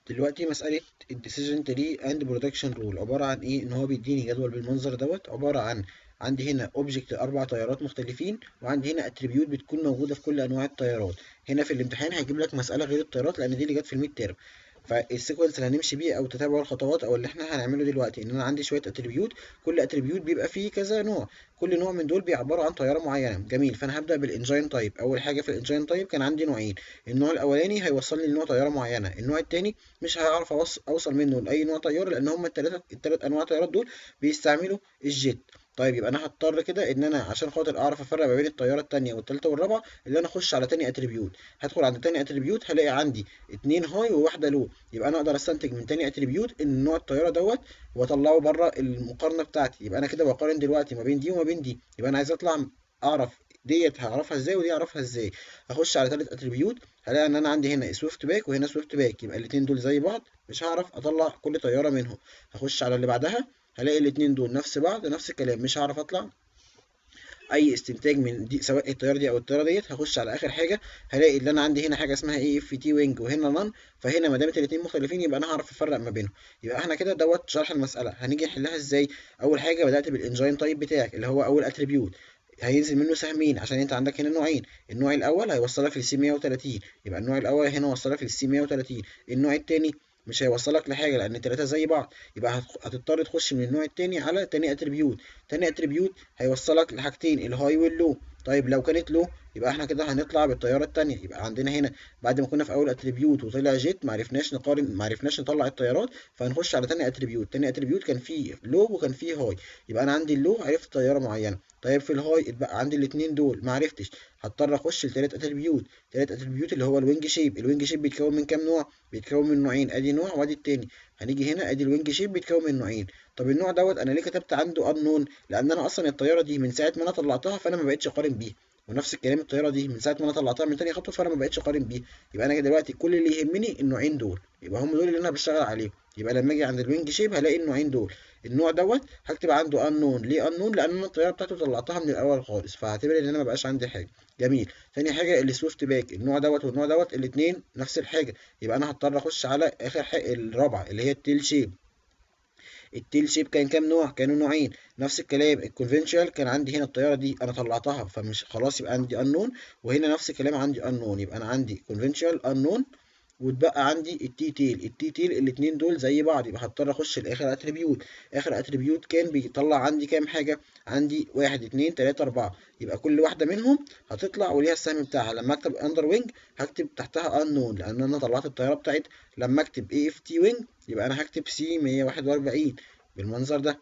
دلوقتي مسألة الديسيجن تري اند برودكشن رول عبارة عن ايه؟ ان هو بيديني جدول بالمنظر دوت، عبارة عن عندي هنا اوبجكت 4 تيارات مختلفين، وعندي هنا اتريبيوت بتكون موجودة في كل انواع التيارات. هنا في الامتحان هيجيب لك مسألة غير التيارات لان دي اللي جت في الميد تيرم. فالسيكونس اللي هنمشي بيه او تتابع الخطوات او اللي احنا هنعمله دلوقتي ان انا عندي شويه اتريبيوت، كل اتريبيوت بيبقى فيه كذا نوع، كل نوع من دول بيعبروا عن طياره معينه. جميل، فانا هبدا بالانجين تايب. اول حاجه في الانجين تايب كان عندي نوعين، النوع الاولاني هيوصلني لنوع طياره معينه، النوع الثاني مش هعرف اوصل منه لاي نوع طياره لان هم الثلاث انواع طيارات دول بيستعملوا الجيت. طيب يبقى انا هضطر كده ان انا عشان خاطر اعرف افرق ما بين الطياره الثانيه والثالثه والرابعه اللي انا اخش على تاني اتريبيوت. هدخل عند تاني اتريبيوت هلاقي عندي اتنين هاي وواحده لو، يبقى انا اقدر استنتج من تاني اتريبيوت ان نوع الطياره دوت واطلعه بره المقارنه بتاعتي. يبقى انا كده بقارن دلوقتي ما بين دي وما بين دي، يبقى انا عايز اطلع اعرف ديت هعرفها ازاي ودي اعرفها ازاي. اخش على تالت اتريبيوت هلاقي ان انا عندي هنا سويفت باك وهنا سويفت باك، يبقى الاتنين دول زي بعض مش هعرف اطلع كل طياره منهم. هخش على اللي بعدها هلاقي الاتنين دول نفس بعض نفس الكلام، مش هعرف اطلع اي استنتاج من دي سواء الطياره دي او الطياره ديت. هخش على اخر حاجه هلاقي ان انا عندي هنا حاجه اسمها اي اف تي وينج وهنا نان، فهنا ما دامت الاثنين مختلفين يبقى انا هعرف افرق ما بينهم. يبقى احنا كده دوت شرح المساله. هنيجي نحلها ازاي؟ اول حاجه بدات بالانجين تايب بتاعك اللي هو اول اتريبيوت، هينزل منه سهمين عشان انت عندك هنا نوعين. النوع الاول هيوصلك للسي 130، يبقى النوع الاول هنا وصلك للسي 130. النوع الثاني مش هيوصلك لحاجه لان الثلاثه زي بعض، يبقى هتضطر تخش من النوع الثاني على تاني اتريبيوت. تاني اتريبيوت هيوصلك لحاجتين الهاي واللو. طيب لو كانت لو يبقى احنا كده هنطلع بالطياره التانيه. يبقى عندنا هنا بعد ما كنا في اول اتريبيوت وطلع جيت معرفناش نقارن، معرفناش نطلع الطيارات، فهنخش على تاني اتريبيوت. تاني اتريبيوت كان فيه لو وكان فيه هاي، يبقى انا عندي اللو عرفت طياره معينه. طيب في الهاي اتبقى عندي الاثنين دول ما عرفتش، هضطر اخش لتالت اتريبيوت. تالت اتريبيوت اللي هو الوينج شيب. الوينج شيب بيتكون من كام نوع؟ بيتكون من نوعين، ادي نوع وادي التاني. هنيجي هنا ادي الوينج شيب بيتكون من نوعين. طب النوع دوت انا ليه كتبت عنده انون؟ لان انا اصلا الطياره دي من ساعه ما انا طلعتها فانا ما بقتش اقارن بيها، ونفس الكلام الطياره دي من ساعه ما انا طلعتها من تاني خطوه فانا ما بقتش اقارن بيها. يبقى انا دلوقتي كل اللي يهمني النوعين دول، يبقى هم دول اللي انا بشتغل عليهم. يبقى لما اجي عند الوينج شيب هلاقي النوعين دول. النوع دوت هكتب عنده انون. ليه انون؟ لان انا الطياره بتاعته طلعتها من الاول خالص فهعتبر ان انا ما بقاش عندي حاجه. جميل. تاني حاجه السويفت باك، النوع دوت والنوع دوت الاثنين نفس الحاجه، يبقى انا هضطر اخش على اخر حاجه الرابعه اللي هي التيل شيب. التيل شيب كان كام نوع؟ كانوا نوعين. نفس الكلام الكونفنشال كان عندي هنا الطياره دي انا طلعتها فمش خلاص يبقى عندي انون، وهنا نفس الكلام عندي انون، يبقى انا عندي كونفنشال انون. واتبقى عندي التي تيل. التي تيل الاتنين دول زي بعض، يبقى هضطر اخش لاخر اتريبيوت. اخر اتريبيوت كان بيطلع عندي كام حاجه؟ عندي واحد اتنين تلاته اربعه، يبقى كل واحده منهم هتطلع وليها السهم بتاعها. لما اكتب اندر وينج هكتب تحتها انون لان انا طلعت الطياره بتاعت. لما اكتب اي اف تي وينج يبقى انا هكتب سي 141 بالمنظر ده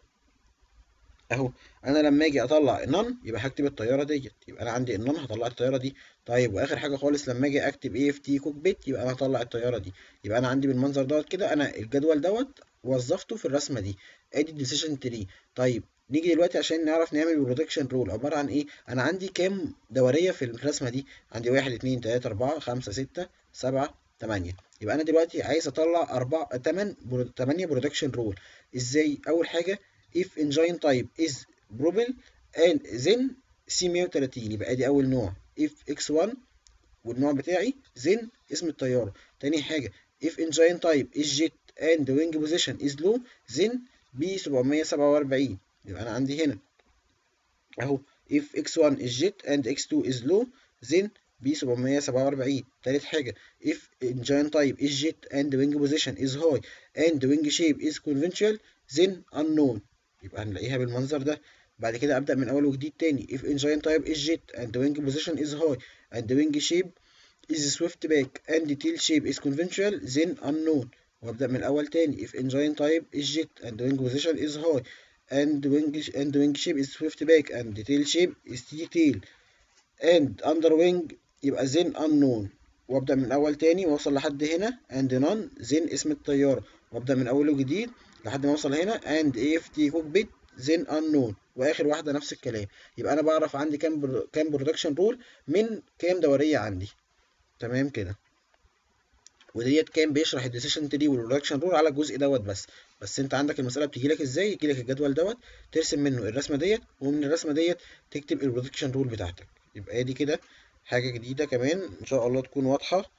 اهو. انا لما اجي اطلع النون يبقى هكتب الطياره ديت، يبقى انا عندي النون هطلع الطياره دي. طيب واخر حاجه خالص لما اجي اكتب اي اف تي كوك بيت يبقى انا هطلع الطياره دي. يبقى انا عندي بالمنظر دوت كده انا الجدول دوت وظفته في الرسمه دي. ادي الديسيشن تري. طيب نيجي دلوقتي عشان نعرف نعمل البرودكشن رول عباره عن ايه. انا عندي كام دوريه في الرسمه دي؟ عندي واحد اتنين تلاته اربعه خمسه سته سبعه تمانيه. يبقى انا دلوقتي عايز اطلع تمانيه برودكشن رول. ازاي؟ اول حاجه if engine type is propel and then C 130 يبقى ادي اول نوع if x1 والنوع بتاعي then اسم الطيارة. تاني حاجة if engine type is jet and wing position is low then B 747 يبقى انا عندي هنا اهو if x1 is jet and x2 is low then B 747. تالت حاجة if engine type is jet and wing position is high and wing shape is conventional then unknown يبقى هنلاقيها بالمنظر ده. بعد كده أبدأ من أول وجديد تاني if engine type is jet and wing position is high and wing shape is swift back and tail shape is conventional then unknown. وأبدأ من الأول تاني if engine type is jet and wing position is high and wing shape is swift back and tail shape is T-tail and under wing يبقى then unknown. وابدأ من الأول تاني وأوصل لحد هنا and none then اسم الطيارة، وابدأ من أول وجديد لحد ما أوصل هنا and AFT cockpit then unknown، وآخر واحدة نفس الكلام. يبقى أنا بعرف عندي كام برودكشن رول من كام دورية عندي. تمام كده. وديت كان بيشرح الديسيشن تري والرياكشن رول على الجزء دوت بس انت عندك المساله بتيجي لك ازاي؟ يجي لك الجدول دوت ترسم منه الرسمه ديت ومن الرسمه ديت تكتب البرودكشن رول بتاعتك. يبقى دي كده حاجه جديده كمان ان شاء الله تكون واضحه